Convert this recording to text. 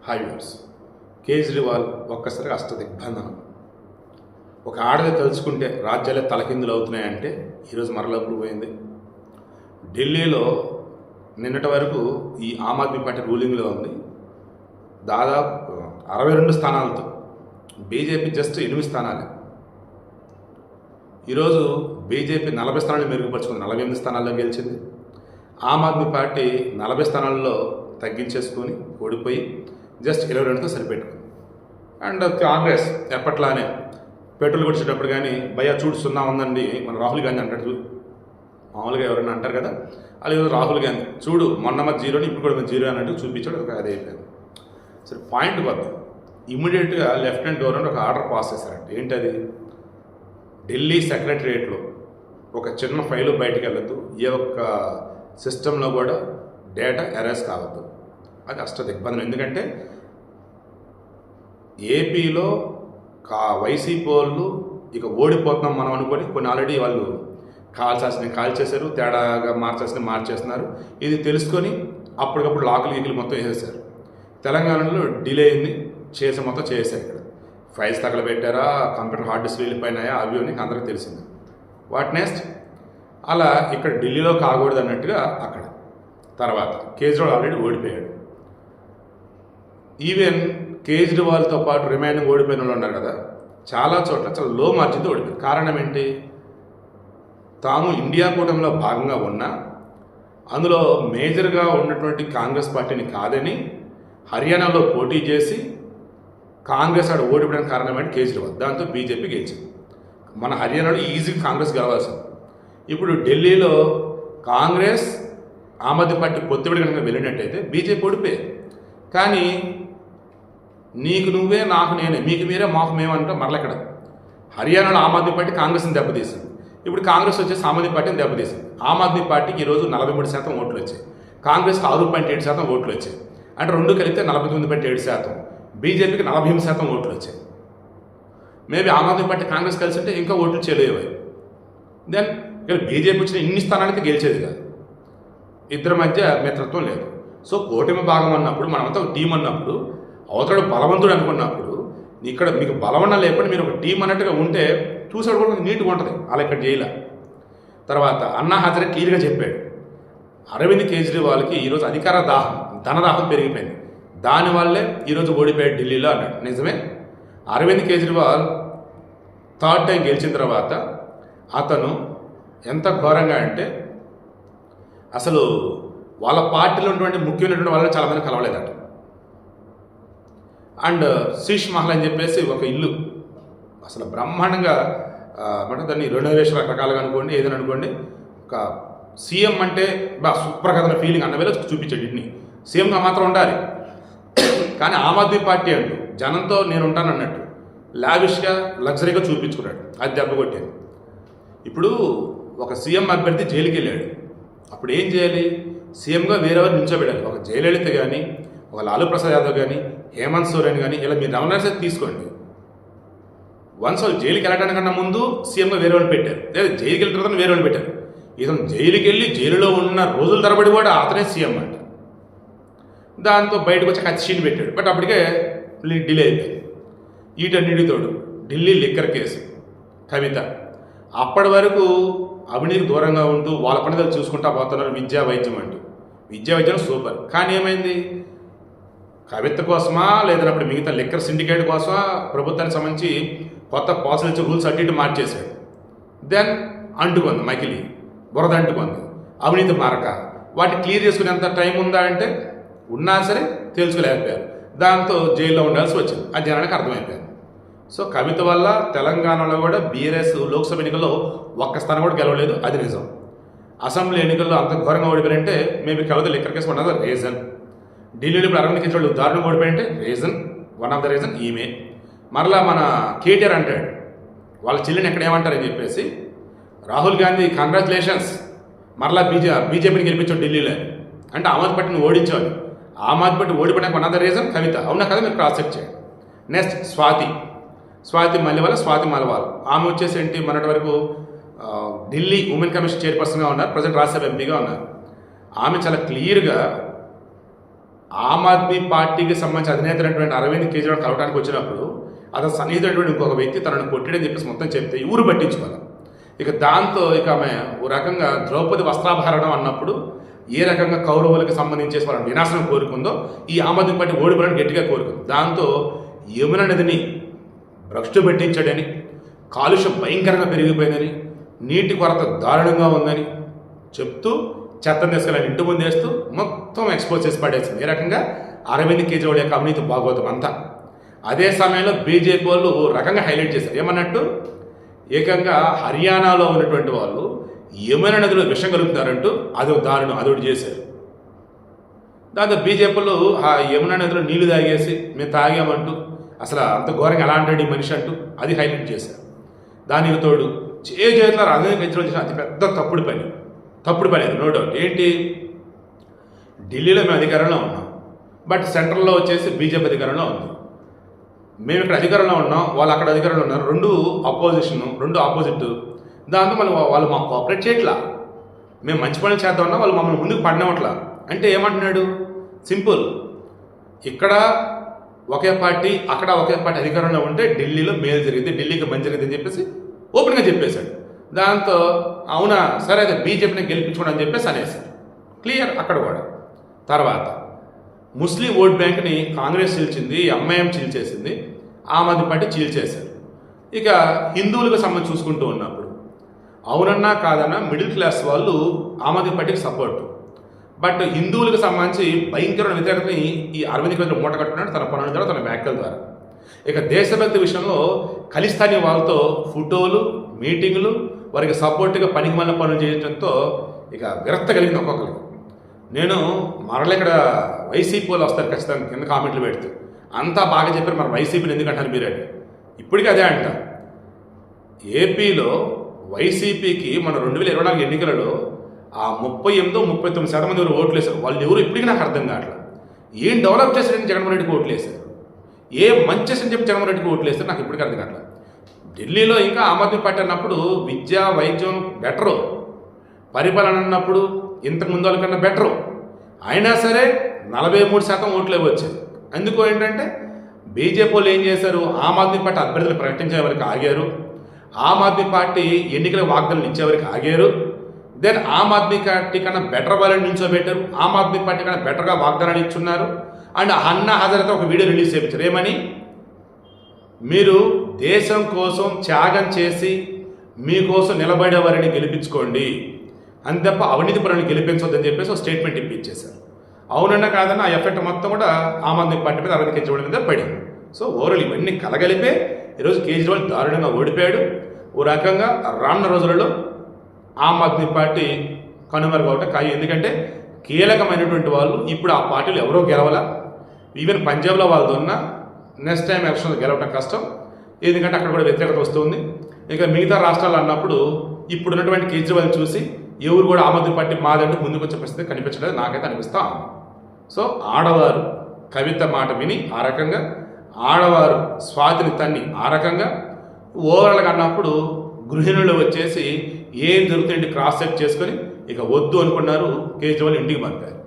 Hi viewers. Kejriwal ఒక్కసారిగా అష్టదిగ్బంధనం. ఒక ఆడది తలుచుకుంటే రాజ్యాలే తలకిందులు అవుతున్నాయంటే ఈరోజు మరలా ప్రూవ్ అయింది. ఢిల్లీలో నిన్నటి వరకు ఈ ఆమ్ ఆద్మీ పార్టీ రూలింగ్లో ఉంది. దాదాపు 62 స్థానాలతో బీజేపీ జస్ట్ 8 స్థానాలే. ఈరోజు బీజేపీ 40 స్థానాలు మెరుగుపరుచుకుంది, 48 స్థానాల్లో గెలిచింది. ఆమ్ ఆద్మీ పార్టీ 40 స్థానాల్లో తగ్గించేసుకొని ఓడిపోయి జస్ట్ 22తో సరిపెట్టుకుంది. అండ్ కాంగ్రెస్ ఎప్పట్లానే పెట్రోల్ కొట్టేటప్పుడు కానీ భయ్యా చూడు 0 ఉందండి, మన రాహుల్ గాంధీ అంటాడు చూడు, మామూలుగా ఎవరైనా అంటారు కదా, అలాగే రాహుల్ గాంధీ చూడు మొన్న మా జీరోని ఇప్పుడు కూడా 0 అన్నట్టు చూపించాడు. ఒక అది అయిపోయింది. సరే పాయింట్ వద్దాం. ఇమ్మీడియట్గా లెఫ్టినెంట్ గవర్నర్ ఒక ఆర్డర్ పాస్ చేశారంట. ఏంటది? ఢిల్లీ సెక్రటరియేట్లో ఒక చిన్న ఫైలు బయటకు వెళ్ళద్దు, ఏ ఒక్క సిస్టంలో కూడా డేటా ఎరేస్ కావద్దు. అది అష్టదిగ్బంధనం. ఎందుకంటే ఏపీలో వైసీపీ వాళ్ళు ఇక ఓడిపోతున్నాం మనం అనుకొని కొన్ని ఆల్రెడీ వాళ్ళు కాల్ చేశారు, తేడాగా మార్చేస్తున్నారు. ఇది తెలుసుకొని అప్పటికప్పుడు లాకులు గీకులు మొత్తం వేసేసారు. తెలంగాణలో డిలే అయింది, మొత్తం చేశారు. ఇక్కడ ఫైల్స్ తగలబెట్టారా, కంప్యూటర్ హార్డ్ డిస్క్ వెళ్ళిపోయినాయా, అవి అని అందరికీ తెలిసింది. What next? అలా ఇక్కడ ఢిల్లీలో కాకూడదు అన్నట్టుగా అక్కడ. తర్వాత కేజ్రీవాల్ ఆల్రెడీ ఓడిపోయాడు. ఈవెన్ కేజ్రీవాల్తో పాటు రిమైనింగ్ ఓడిపోయిన వాళ్ళు ఉన్నారు కదా, చాలా చోట్ల చాలా లో మార్జిన్తో ఓడిపోయారు. కారణం ఏంటి? తాము ఇండియా కూటమిలో భాగంగా ఉన్నా అందులో మేజర్గా ఉన్నటువంటి కాంగ్రెస్ పార్టీని కాదని హర్యానాలో పోటీ చేసి కాంగ్రెస్ ఆడ ఓడిపోవడానికి కారణం ఏంటి? కేజ్రీవాల్. దాంతో బీజేపీ గెలిచింది. మన హర్యానాలో ఈజీగా కాంగ్రెస్ గెలవాల్సింది. ఇప్పుడు ఢిల్లీలో కాంగ్రెస్ ఆమ్ ఆద్మీ పార్టీ పొత్తివిడి కనుక వెళ్ళినట్టయితే బీజేపీ ఓడిపోయేది. కానీ నీకు నువ్వే, నాకు నేనే, మీకు మీరే, మాకు మేమంటే మరలెక్కడ. హర్యానాలో ఆమ్ ఆద్మీ పార్టీ కాంగ్రెస్ని దెబ్బతీసింది. ఇప్పుడు కాంగ్రెస్ వచ్చేసి ఆమ్ ఆద్మీ పార్టీని దెబ్బతీసింది. ఆమ్ ఆద్మీ పార్టీకి ఈరోజు 43% ఓట్లు వచ్చాయి, కాంగ్రెస్కి 6.7% ఓట్లు వచ్చాయి. అంటే రెండు కలిపితే 49.7%. బీజేపీకి 48% ఓట్లు వచ్చాయి. మేబీ ఆమ్ ఆద్మీ పార్టీ కాంగ్రెస్ కలిసి ఉంటే ఇంకా ఓట్లు చేయలేవు. దెన్ ఇక్కడ బీజేపీ వచ్చిన ఇన్ని స్థానాలకి గెలిచేది కాదు. ఇద్దరి మధ్య మిత్రత్వం లేదు. సో కూటమి భాగం అన్నప్పుడు, మనమంతా ఒక టీం అన్నప్పుడు, అవతడు బలవంతుడు అనుకున్నప్పుడు, ఇక్కడ మీకు బలమన్నా లేకుండా మీరు ఒక టీం అన్నట్టుగా ఉంటే చూసాడు కూడా నీట్గా ఉంటుంది. అలా ఇక్కడ చేయలే. తర్వాత అన్నా హజారే క్లియర్గా చెప్పాడు, అరవింద్ కేజ్రీవాల్కి ఈరోజు అధికార దాహం, ధనదాహం పెరిగిపోయింది, దానివల్లే ఈరోజు ఓడిపోయాడు ఢిల్లీలో అన్నాడు. నిజమే. అరవింద్ కేజ్రీవాల్ 3rd టైం గెలిచిన తర్వాత అతను ఎంత ఘోరంగా అంటే అసలు వాళ్ళ పార్టీలో ఉన్నటువంటి ముఖ్యమైనటువంటి వాళ్ళని చాలామంది కలవలేదట. అండ్ శీష్ మహల్ అని చెప్పేసి ఒక ఇల్లు అసలు బ్రహ్మాండంగా అంటే దాన్ని రెనోవేషన్ రకరకాలుగా అనుకోండి, ఏదైనా అనుకోండి, ఒక సీఎం అంటే సూపర్ కథన ఫీలింగ్ అన్న వేళ చూపించాడు. ఇంటిని సీఎంగా మాత్రం ఉండాలి. కానీ ఆమ్ ఆద్మీ పార్టీ అంటూ జనంతో నేను ఉంటాను అన్నట్టు లావిష్గా లగ్జరీగా చూపించుకున్నాడు. అది దెబ్బ కొట్టాను. ఇప్పుడు ఒక సీఎం అభ్యర్థి జైలుకి వెళ్ళాడు. అప్పుడు ఏం చేయాలి? సీఎంగా వేరెవరు నిల్చోబెట్టాలి. ఒక జయలలిత కానీ, ఒక లాలూ ప్రసాద్ యాదవ్ కానీ, హేమంత్ సోరెన్ కానీ, ఇలా మీరు రమణారెడ్డి తీసుకోండి. వన్స్ వాళ్ళు జైలుకి వెళ్ళడానికన్నా ముందు సీఎంగా వేరే వాళ్ళు పెట్టారు, లేదా జైలుకి వెళ్ళిన తర్వాత వేరే వాళ్ళు పెట్టారు. ఇతను జైలుకి వెళ్ళి జైలులో ఉన్న రోజుల తరబడి కూడా అతనే సీఎం అంట. దాంతో బయటకు వచ్చి కత్తిషీని పెట్టాడు. బట్ అప్పటికే డిలే అయిపోయింది. వీటన్నిటితోడు ఢిల్లీ లిక్కర్ కేసు, కవిత అప్పటి వరకు అవినీతికి దూరంగా ఉంటూ వాళ్ళ పనిదలు చూసుకుంటా పోతున్నారు. విద్యా వైద్యం అంటూ, విద్యా వైద్యం సూపర్. కానీ ఏమైంది? కవిత కోసమా లేదన్నప్పుడు మిగతా లిక్కర్ సిండికేట్ కోసమా ప్రభుత్వానికి సంబంధించి కొత్త పాలసీ రూల్స్ అటు ఇటు మార్చేశాడు. దెన్ అంటుకుంది, మైకిలి బురద అంటుకుంది, అవినీతి మారక. వాటిని క్లియర్ చేసుకునేంత టైం ఉందా అంటే ఉన్నా సరే తెలుసుకోలేకపోయారు. దాంతో జైల్లో ఉండాల్సి వచ్చింది. అది జనానికి అర్థమైపోయింది. సో కవిత వల్ల తెలంగాణలో కూడా బీఆర్ఎస్ లోక్సభ ఎన్నికల్లో ఒక్క స్థానం కూడా గెలవలేదు. అది నిజం. అసెంబ్లీ ఎన్నికల్లో అంత ఘోరంగా ఓడిపోయారంటే మేబీ కవిత లిక్కర్ కేసు ఉన్నది రీజన్. ఢిల్లీలో ఇప్పుడు అరవింద్ కేజ్రీవాల్ దారుణంగా ఓడిపోయారంటే reason, one of the reason ఈమె. మరలా మన కేటీఆర్ అంటాడు వాళ్ళ చెల్లిని ఎక్కడ ఏమంటారని చెప్పేసి, రాహుల్ గాంధీ కంగ్రాచులేషన్స్, మరలా బీజేపీని గెలిపించాడు ఢిల్లీలో అంటే ఆమ్ ఆద్మీ పార్టీని ఓడించాలి. ఆమ్ ఆద్మీ పార్టీ ఓడిపోవడానికి వన్ ఆఫ్ ద రీజన్ కవిత. అవునా కదా? మీరు క్రాస్ చెక్ చేయండి. నెక్స్ట్ స్వాతి మలివాల్. ఆమె వచ్చేసి ఏంటి, మొన్నటి వరకు ఢిల్లీ ఉమెన్ కమిషన్ చైర్పర్సన్గా ఉన్నారు, ప్రజెంట్ రాజ్యసభ ఎంపీగా ఉన్నారు. ఆమె చాలా క్లియర్గా ఆమ్ ఆద్మీ పార్టీకి సంబంధించి అధినేత అరవింద్ కేజ్రీవాల్ కలవడానికి వచ్చినప్పుడు అతను సన్నిహితుడైనటువంటి ఇంకొక వ్యక్తి తనను కొట్టాడని చెప్పేసి మొత్తం చెప్తే ఊరు పట్టించుకోవాలి. ఇక దాంతో ఇక ఆమె ఓ రకంగా ద్రౌపది వస్త్రాభరణం అన్నప్పుడు ఏ రకంగా కౌరవులకు సంబంధించేసి వాళ్ళ వినాశనం కోరుకుందో ఈ ఆమ్ ఆద్మీ పార్టీ ఓడిపోవడానికి గట్టిగా కోరుకుంది. దాంతో యమున నదిని భ్రష్టు పెట్టించాడని, కాలుష్యం భయంకరంగా పెరిగిపోయిందని, నీటి కొరత దారుణంగా ఉందని చెప్తూ చెత్తను తీసుకెళ్ళని ఇంటి ముందేస్తూ మొత్తం ఎక్స్పోజ్ చేసి పడేసింది. ఏ రకంగా అరవింద్ కేజ్రీవాల్ యొక్క అవినీతి భాగవతం అంతా. అదే సమయంలో బీజేపీ వాళ్ళు రకంగా హైలైట్ చేశారు. ఏమన్నట్టు ఏకంగా హర్యానాలో ఉన్నటువంటి వాళ్ళు యమున నదిలో విషం కలుపుతారంటూ అదో దారుణం అదొకటి చేశారు. దాంతో బీజేపీలు ఆ యమున నదిలో నీళ్లు తాగేసి మేము తాగామంటూ అసలు అంత ఘోరంగా ఎలా అంటాడు ఈ మనిషి అంటూ అది హైలైట్ చేశారు. దానికి తోడు చేతుల అరవింద్ కేజ్రీవాల్ చేసిన అతిపెద్ద తప్పుడు పని అది నో డౌట్. ఏంటి, ఢిల్లీలో మేము అధికారంలో ఉన్నాం, బట్ సెంట్రల్లో వచ్చేసి బీజేపీ అధికారంలో ఉంది. మేము ఇక్కడ అధికారంలో ఉన్నాం, వాళ్ళు అక్కడ అధికారంలో ఉన్నారు. రెండు ఆపోజిట్. దాంతో వాళ్ళు మాకు కోఆపరేట్ చేయట్లా. మేము మంచి పనులు చేద్దామన్నా వాళ్ళు మమ్మల్ని ముందుకు పడినవట్లా. అంటే ఏమంటున్నాడు, సింపుల్, ఇక్కడ ఒకే పార్టీ అక్కడ ఒకే పార్టీ అధికారంలో ఉంటే ఢిల్లీలో మేలు జరిగింది, ఢిల్లీకి మంచి జరిగింది అని చెప్పేసి ఓపెన్గా చెప్పేశాడు. దాంతో అవునా సరే అయితే బీజేపీని గెలిపించుకోండి అని చెప్పేసి అనేసారు. క్లియర్ అక్కడ కూడా. తర్వాత ముస్లిం vote బ్యాంక్ని Congress చీల్చింది, MIM చీల్చేసింది, Aam Aadmi party చీల్చేశారు. ఇక హిందువులకు సంబంధించి చూసుకుంటూ ఉన్నప్పుడు అవునన్నా కాదన్నా మిడిల్ క్లాస్ వాళ్ళు ఆమ్ ఆద్మీ పార్టీకి సపోర్టు. బట్ హిందువులకు సంబంధించి భయంకరమైన వ్యతిరేకతని ఈ అరవింద్ కేజ్రీవాల్ మూట కట్టుకున్నాడు తన పనుల ద్వారా, తన వ్యాఖ్యల ద్వారా. ఇక దేశభక్తి విషయంలో ఖలిస్తానీ వాళ్ళతో ఫోటోలు, మీటింగులు, వారికి సపోర్ట్గా పనికిమాలిన పనులు చేయడంతో ఇక విరక్త కలిగింది ఒక్కొక్కరికి. నేను మరలా ఇక్కడ వైసీపీ వాళ్ళు వస్తారు ఖచ్చితంగా కింద కామెంట్లు పెడుతూ అంతా బాగా చెప్పారు, మరి వైసీపీని ఎందుకంటారు మీరండి. ఇప్పటికీ అదే అంట. ఏపీలో వైసీపీకి మన 2024 ఎన్నికలలో ఆ 38-39% మంది ఎవరు ఓట్లు వేశారు. వాళ్ళు ఎవరు ఇప్పటికీ నాకు అర్థం కావట్లేదు. ఏం డెవలప్ చేశారని జగన్మోహన్ రెడ్డికి ఓట్లు వేశారు, ఏం మంచి చేసని చెప్పి జగన్మోహన్ రెడ్డికి ఓట్లు వేస్తారు, నాకు ఇప్పటికీ అర్థం కావట్లేదు. ఢిల్లీలో ఇంకా ఆమ్ ఆద్మీ పార్టీ అన్నప్పుడు విద్య, వైద్యం బెటరు, పరిపాలన అన్నప్పుడు ఇంతకుముందు వాళ్ళకన్నా బెటరు. అయినా సరే 43% ఓట్లే వచ్చాయి. అందుకు ఏంటంటే బీజేపీ వాళ్ళు ఏం చేశారు, ఆమ్ ఆద్మీ పార్టీ అభ్యర్థులు ప్రకటించే వరకు ఆగారు, ఆమ్ ఆద్మీ పార్టీ ఎన్నికల వాగ్దానాలు ఇచ్చేవరకు ఆగారు. దెన్ ఆమ్ ఆద్మీ పార్టీ కన్నా బెటర్ వాళ్ళని నిల్చోబెట్టారు, ఆమ్ ఆద్మీ పార్టీ కన్నా బెటర్గా వాగ్దానాలు ఇచ్చున్నారు. అండ్ అన్నా హజారేతో ఒక వీడియో రిలీజ్ చేయించారు. ఏమని, మీరు దేశం కోసం త్యాగం చేసి మీకోసం నిలబడే వారిని గెలిపించుకోండి అని తప్ప అవినీతి పరులను గెలిపించొద్దని చెప్పేసి ఒక స్టేట్మెంట్ ఇప్పించేశారు. అవునన్నా కాదన్నా ఆ ఎఫెక్ట్ మొత్తం కూడా ఆమ్ ఆద్మీ పార్టీ మీద అరవింద్ కేజ్రీవాల్ మీద పడింది. సో ఓవరాల్ ఇవన్నీ కలగలిపే ఈరోజు కేజ్రీవాల్ దారుణంగా ఓడిపోయాడు. ఓ రకంగా రానున్న రోజులలో ఆమ్ ఆద్మీ పార్టీ కనుమరుగవటం ఖాయం. ఎందుకంటే కీలకమైనటువంటి వాళ్ళు ఇప్పుడు ఆ పార్టీలు ఎవరో గెలవాలా. ఈవెన్ పంజాబ్లో వాళ్ళతో ఉన్న నెక్స్ట్ టైం ఎలక్షన్లో గెలవటం కష్టం, ఎందుకంటే అక్కడ కూడా వ్యతిరేకత వస్తుంది. ఇంకా మిగతా రాష్ట్రాలు అన్నప్పుడు ఇప్పుడు ఉన్నటువంటి కేజ్రీవాల్ చూసి ఎవరు కూడా ఆమ్ ఆద్మీ పార్టీ మాదంటూ ముందుకు వచ్చే పరిస్థితి కనిపించలేదు, నాకైతే అనిపిస్తా. సో ఆడవారు కవిత మాట విని ఆ రకంగా, ఆడవారు స్వాతిని తన్ని ఆ రకంగా, ఓవరాల్గా అన్నప్పుడు గృహిణులు వచ్చేసి ఏం జరుగుతుందంటే క్రాస్ చెక్ చేసుకొని ఇక వద్దు అనుకున్నారు, కేజ్రీవాల్ ఇంటికి పంపారు.